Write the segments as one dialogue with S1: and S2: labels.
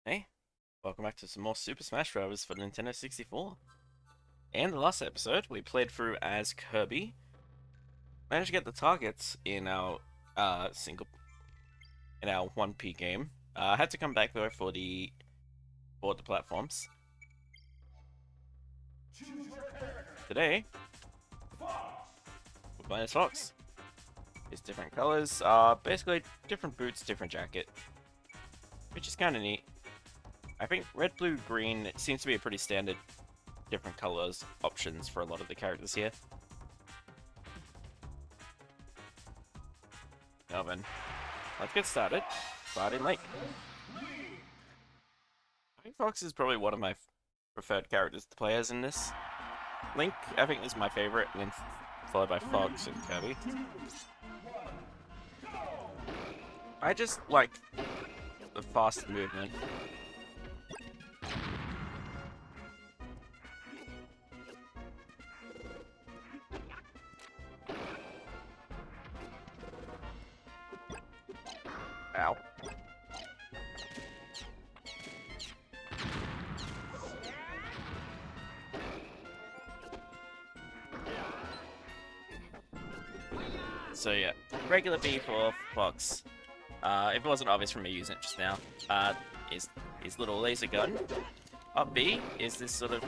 S1: Hey, welcome back to some more Super Smash Bros. For Nintendo 64. And the last episode, we played through as Kirby, managed to get the targets in our single in our 1P game. Had to come back though for the platforms. Today, we're playing as Fox. It's different colors, basically different boots, different jacket, which is kind of neat. I think red, blue, green seems to be a pretty standard different colors options for a lot of the characters here. Now then, let's get started. Starting Link. I think Fox is probably one of my preferred characters to play as in this. Link, I think, is my favorite, and then followed by Fox and Kirby. I just like the fast movement. Ow. So yeah, regular B for Fox. If it wasn't obvious from me using it just now, is his little laser gun. Up B is this sort of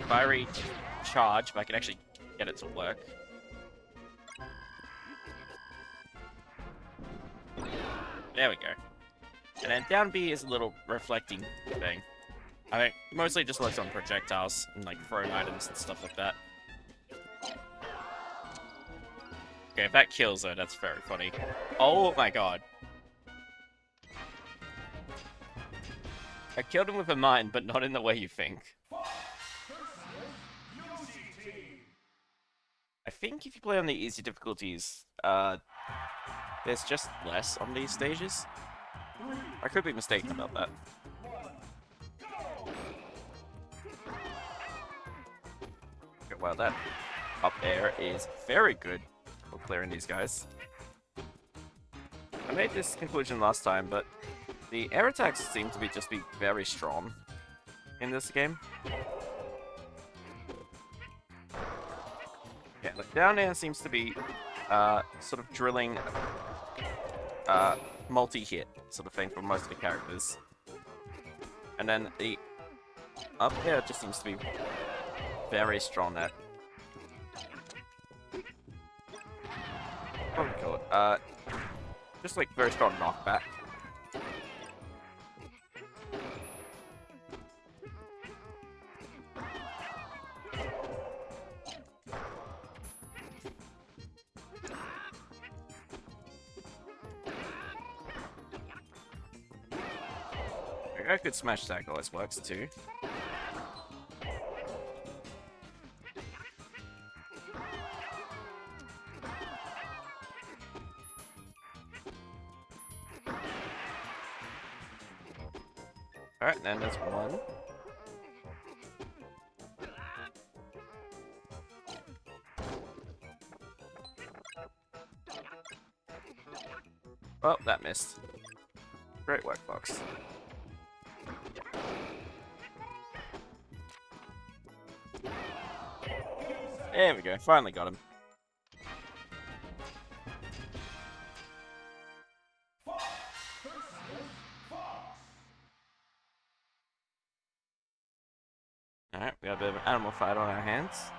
S1: fiery charge, if I can actually get it to work. There we go. And then down B is a little reflecting thing. I think mostly just works on projectiles and like throwing items and stuff like that. Okay, if that kills her, that's very funny. Oh my god. I killed him with a mine, but not in the way you think. I think if you play on the easy difficulties, there's just less on these stages. I could be mistaken about that. Okay, well, that up air is very good for clearing these guys. I made this conclusion last time, but the air attacks seem to just be very strong in this game. Yeah, like down air seems to be sort of drilling multi-hit sort of thing for most of the characters. And then the up air just seems to be very strong at what do we call it? Just like very strong knockback. I could smash attack always works too. Alright, then there's one. Oh, that missed. Great work, Fox. There we go, finally got him. Alright, we got a bit of an animal fight on our hands.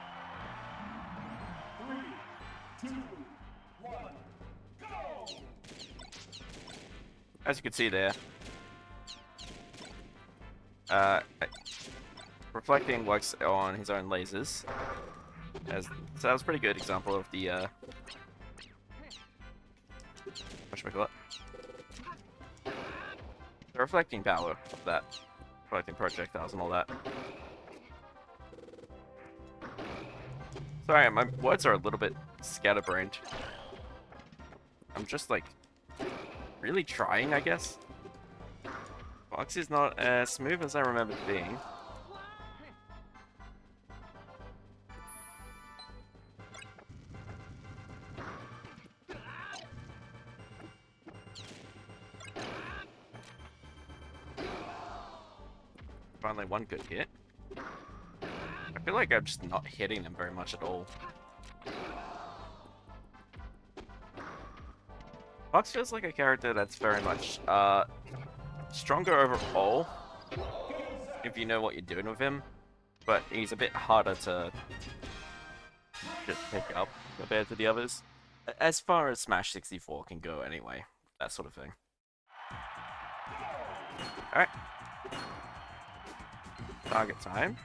S1: 3, 2, 1, go! As you can see there, reflecting works on his own lasers. So that was a pretty good example of the whatchamacallit? The reflecting power of that. Reflecting projectiles and all that. Sorry, my words are a little bit scatterbrained. I'm just like really trying, I guess. Fox is not as smooth as I remember it being. Finally one good hit. I feel like I'm just not hitting them very much at all. Fox feels like a character that's very much stronger overall, if you know what you're doing with him, but he's a bit harder to just pick up compared to the others. As far as Smash 64 can go anyway, that sort of thing. Alright. Target time.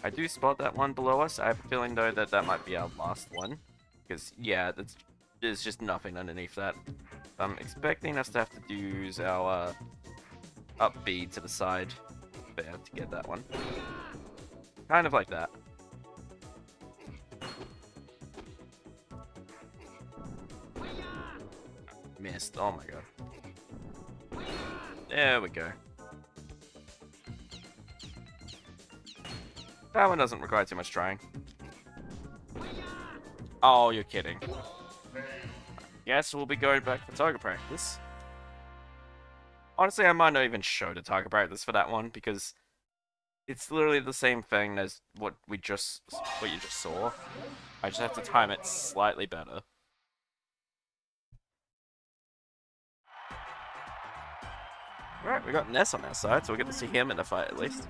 S1: I do spot that one below us. I have a feeling though that that might be our last one. Because, yeah, there's just nothing underneath that. I'm expecting us to have to use our up B to the side there to get that one. Kind of like that. Missed. Oh my god. There we go. That one doesn't require too much trying. Oh, you're kidding. Yes, we'll be going back for target practice. Honestly, I might not even show the target practice for that one because it's literally the same thing as what you just saw. I just have to time it slightly better. Alright, we got Ness on our side, so we get to see him in a fight at least.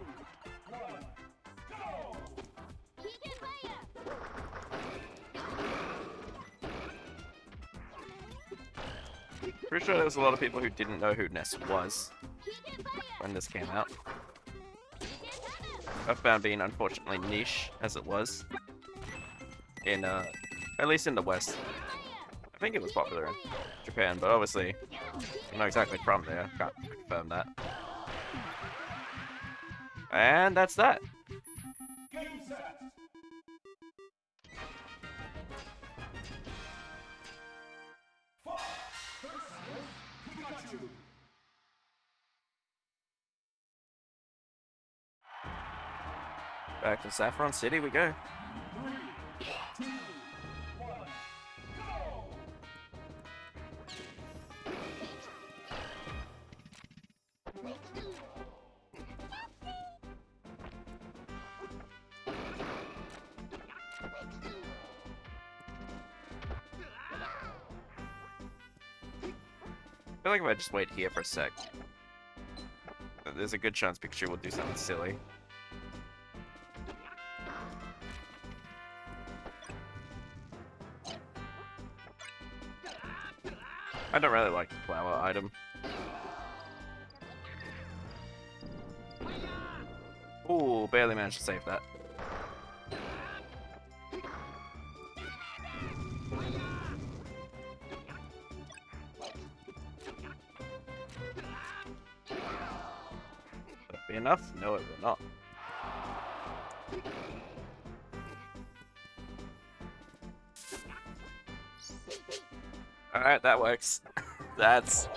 S1: Pretty sure there was a lot of people who didn't know who Ness was when this came out. Earthbound being unfortunately niche, as it was. In, at least in the West. I think it was popular in Japan, but obviously, I'm not exactly from there, can't confirm that. And that's that. Back to Saffron City we go. I feel like if I just wait here for a sec, there's a good chance Pikachu will do something silly. I don't really like the flower item. Ooh, barely managed to save that. Will that be enough? No, it will not. Alright, that works. That's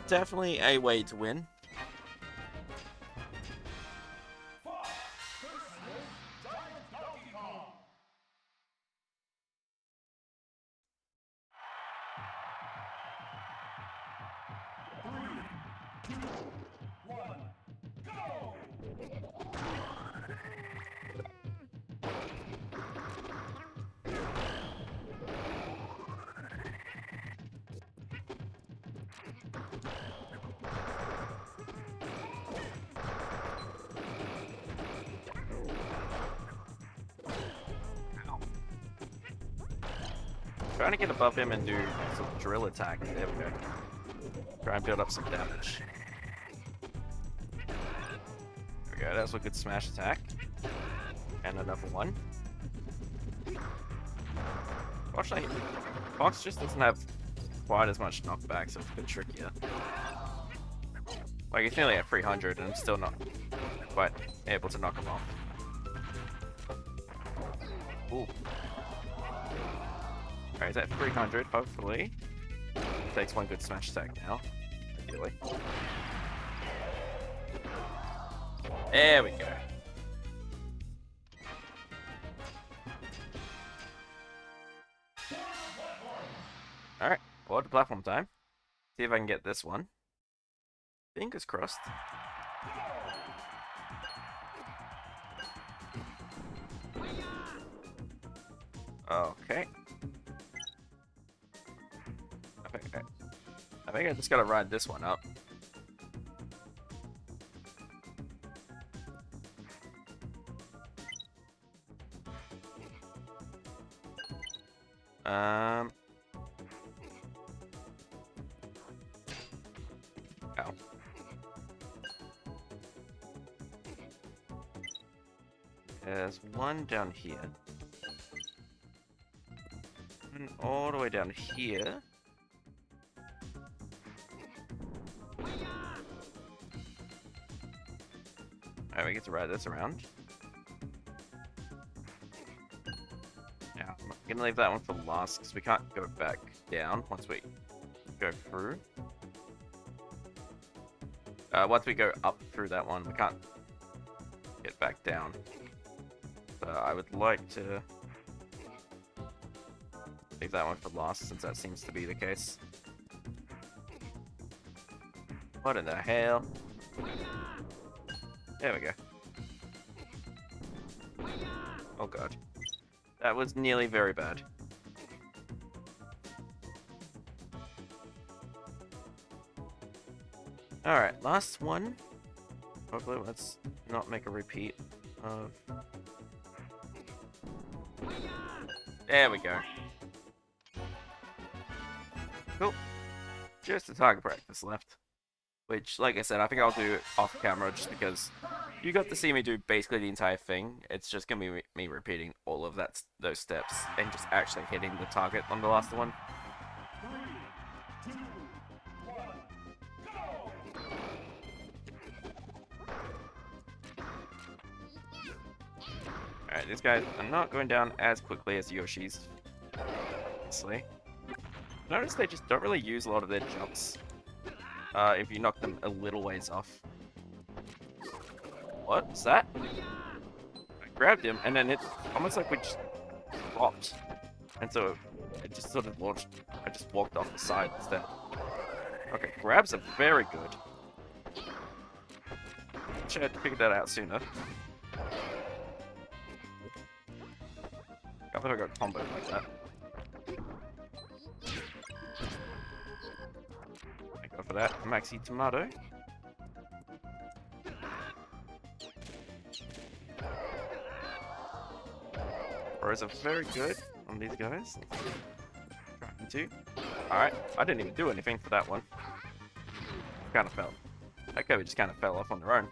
S1: definitely a way to win. Trying to get above him and do some drill attack. There we go. Try and build up some damage. There we go, that's a good smash attack. And another one. Fortunately, Fox just doesn't have quite as much knockback, so it's a bit trickier. Like, he's nearly at 300 and I'm still not quite able to knock him off. Ooh. Alright, he's at 300, hopefully. Takes one good smash attack now, ideally. There we go. Alright, forward to platform time. See if I can get this one. Fingers crossed. Okay. I think I just gotta ride this one up. Ow. There's one down here. And all the way down here. Alright, we get to ride this around. Now, I'm gonna leave that one for last because we can't go back down once we go through. Once we go up through that one, we can't get back down. So I would like to leave that one for last since that seems to be the case. What in the hell? There we go. Oh god. That was nearly very bad. Alright, last one. Hopefully let's not make a repeat of... There we go. Cool. Just the target practice left. Which, like I said, I think I'll do off camera just because you got to see me do basically the entire thing. It's just gonna be me repeating all of those steps and just actually hitting the target on the last one. Alright, these guys are not going down as quickly as Yoshi's. Honestly. Notice they just don't really use a lot of their jumps. If you knock them a little ways off. What's that? I grabbed him, and then it almost like we just dropped. And so it just sort of launched. I just walked off the side instead. Okay, grabs are very good. Wish I had figured that out sooner. I thought I got comboed like that. Thank God for that. Maxi Tomato. Throws are very good on these guys. Trying to. Alright, I didn't even do anything for that one. Kind of fell. That Kirby just kind of fell off on their own.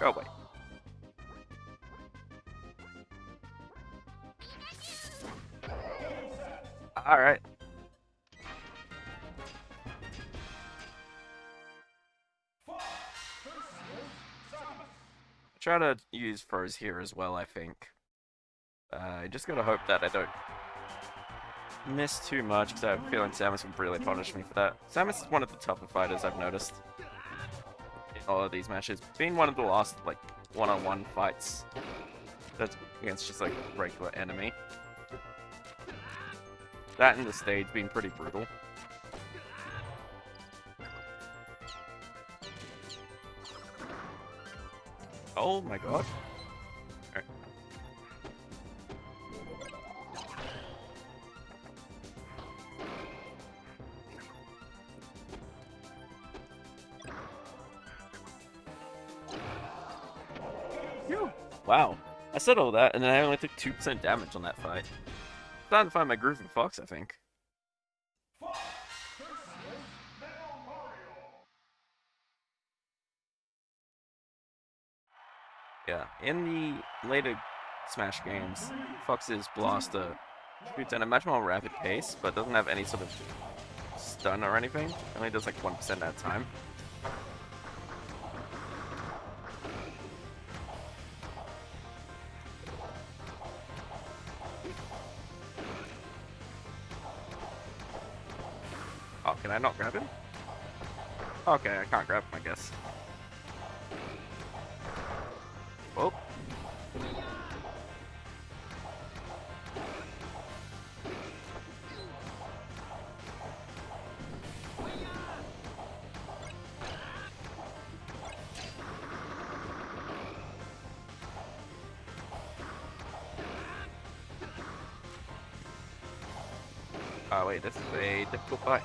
S1: Go away. Alright. Try to use throws here as well, I think. I just gotta hope that I don't miss too much, because I have a feeling Samus will really punish me for that. Samus is one of the tougher fighters I've noticed in all of these matches. Being one of the last, like, one-on-one fights that's against just, like, a regular enemy. That and the stage being pretty brutal. Oh my god. Alright. Phew. Wow. I said all that, and then I only took 2% damage on that fight. Starting to find my groove in Fox, I think. Yeah, in the later Smash games, Fox's Blaster shoots at a much more rapid pace, but doesn't have any sort of stun or anything. It only does like 1% at a time. Oh, can I not grab him? Okay, I can't grab him, I guess. Oh. Oh wait, this is a difficult fight.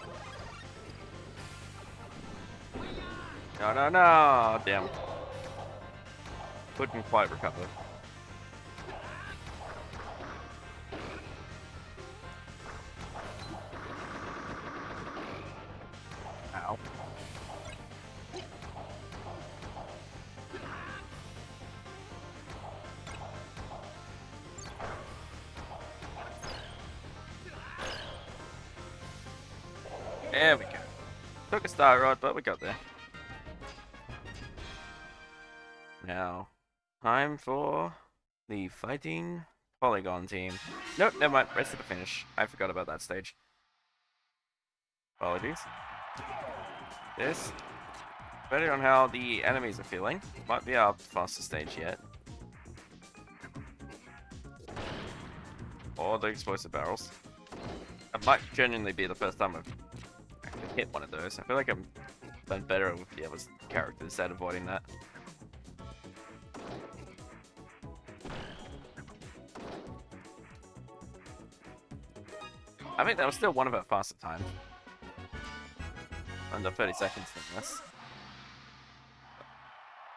S1: No, no, no! Damn. Couldn't quite recover. Ow. There we go. Took a star rod, but we got there. Now, time for the fighting Polygon team. Nope, never mind. Rest of the finish. I forgot about that stage. Apologies. This, depending on how the enemies are feeling, might be our fastest stage yet. Or the explosive barrels. It might genuinely be the first time I've actually hit one of those. I feel like I'm done better with the other characters at avoiding that. I think that was still one of our faster times. Under 30 seconds than this.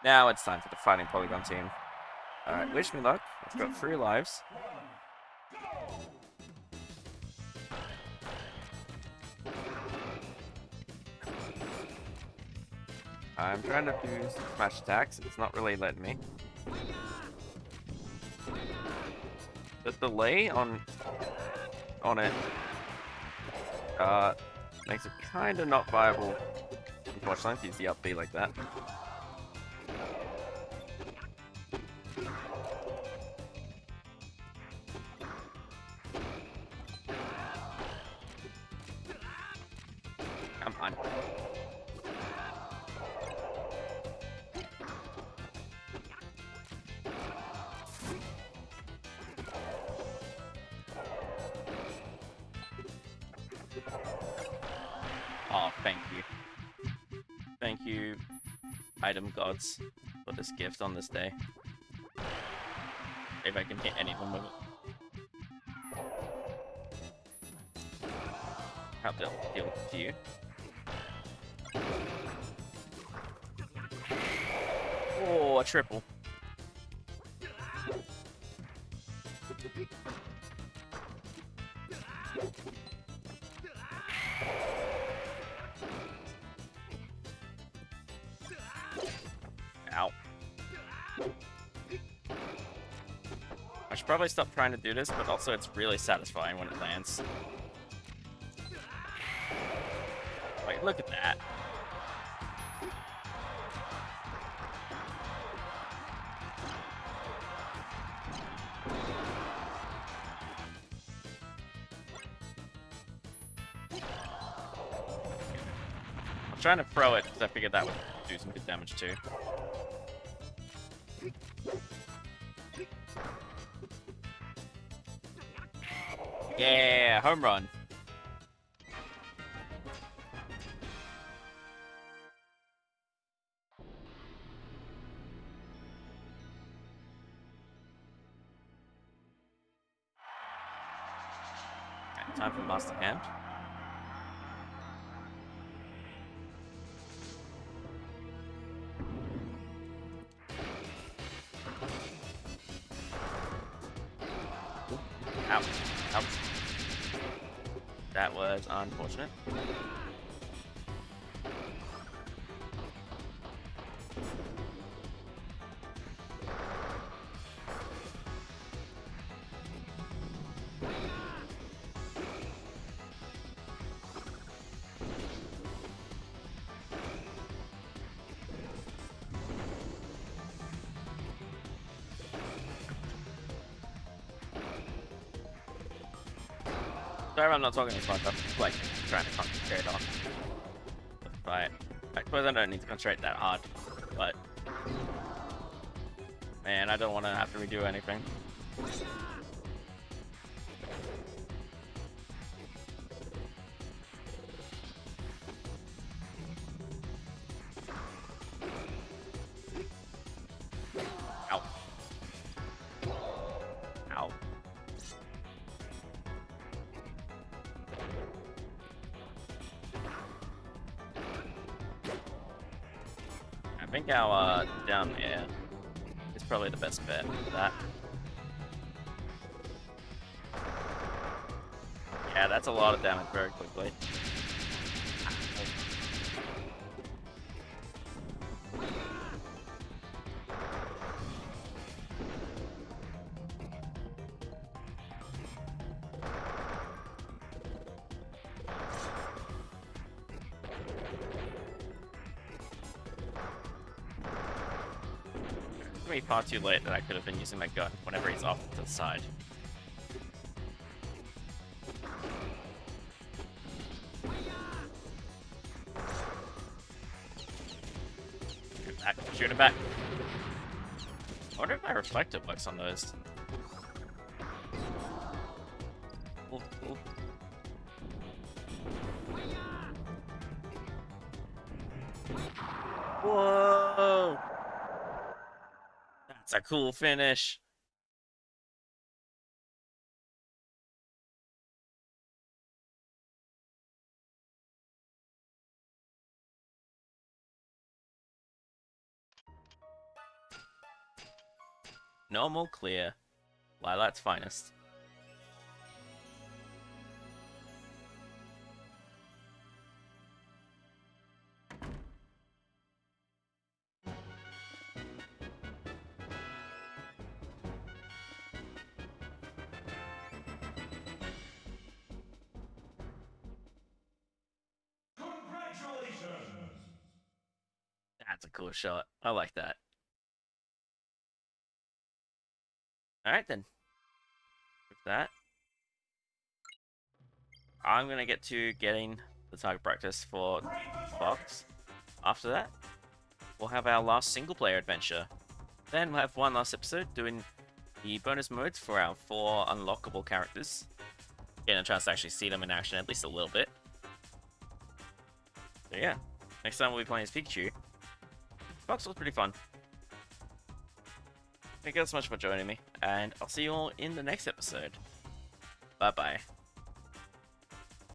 S1: Now it's time for the fighting Polygon team. Alright, wish me luck. I've got 3 lives. I'm trying to do some smash attacks. It's not really letting me. The delay on it makes it kind of not viable, unfortunately, to use the up B like that. Come on. Oh, thank you. Thank you, item gods, for this gift on this day. If I can hit anyone with it. How they'll deal to you. Oh, a triple. Ow. I should probably stop trying to do this, but also it's really satisfying when it lands. Like, look at that. I'm trying to throw it because I figured that would do some good damage too. Yeah, home run. Okay, time for Master Hand. Ouch. Ouch. That was unfortunate. Sorry I'm not talking as much, I'm like trying to concentrate on the fight. I suppose I don't need to concentrate that hard, but man, I don't want to have to redo anything. Ow. Ow.
S2: think our down air is probably the best bet for that. Yeah, that's a lot of damage very quickly. It's gonna be far too late that I could have been using my gun whenever he's off to the side. Shoot him back. Shoot him back. I wonder if my reflector works on those. Ooh, ooh. Whoa! That's a cool finish. Normal clear. Lilat's finest.
S3: Congratulations!
S2: That's a cool shot. I like that. Alright then. With that, I'm gonna get to getting the target practice for Fox. After that, we'll have our last single player adventure. Then we'll have one last episode doing the bonus modes for our 4 unlockable characters. Getting a chance to actually see them in action at least a little bit. So yeah, next time we'll be playing as Pikachu. Fox was pretty fun. Thank you guys so much for joining me, and I'll see you all in the next episode. Bye bye.